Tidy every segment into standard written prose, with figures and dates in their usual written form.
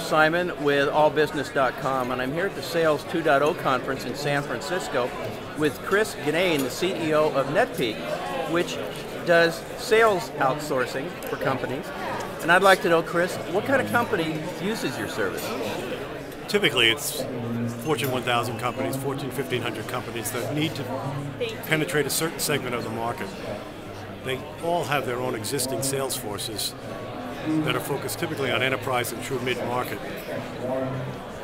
Simon with allbusiness.com, and I'm here at the Sales 2.0 conference in San Francisco with Chris Ginnane, the CEO of Netpique, which does sales outsourcing for companies. And I'd like to know, Chris, what kind of company uses your service? Typically it's Fortune 1000 companies, Fortune 1500 companies that need to penetrate a certain segment of the market. They all have their own existing sales forces that are focused typically on enterprise and true mid-market.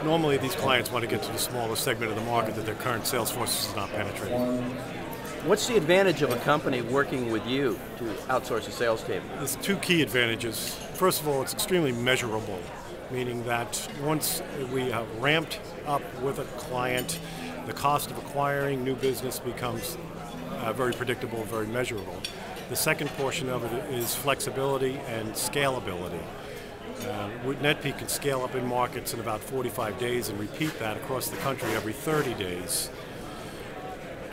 Normally these clients want to get to the smaller segment of the market that their current sales force is not penetrating. What's the advantage of a company working with you to outsource a sales team? There's two key advantages. First of all, it's extremely measurable, meaning that once we have ramped up with a client, the cost of acquiring new business becomes very predictable, very measurable. The second portion of it is flexibility and scalability. Netpique can scale up in markets in about 45 days and repeat that across the country every 30 days.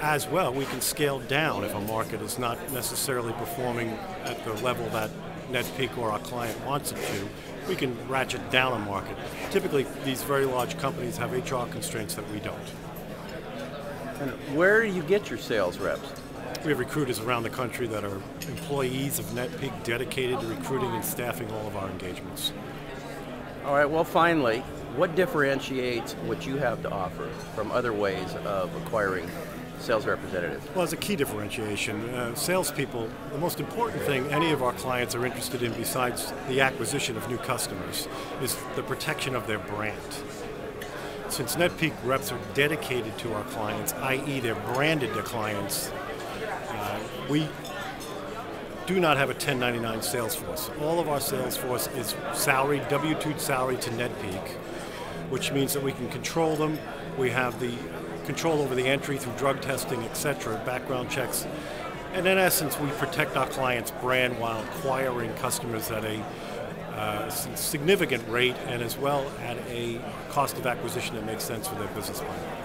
As well, we can scale down if a market is not necessarily performing at the level that Netpique or our client wants it to. We can ratchet down a market. Typically, these very large companies have HR constraints that we don't. And where do you get your sales reps? We have recruiters around the country that are employees of Netpique dedicated to recruiting and staffing all of our engagements. All right, well finally, what differentiates what you have to offer from other ways of acquiring sales representatives? Well, as a key differentiation, salespeople, the most important thing any of our clients are interested in besides the acquisition of new customers is the protection of their brand. Since Netpique reps are dedicated to our clients, i.e. they're branded to clients, we do not have a 1099 sales force. All of our sales force is salaried, W-2 salary to Netpique, which means that we can control them. We have the control over the entry through drug testing, etc., background checks. And in essence, we protect our clients' brand while acquiring customers at a significant rate and as well at a cost of acquisition that makes sense for their business plan.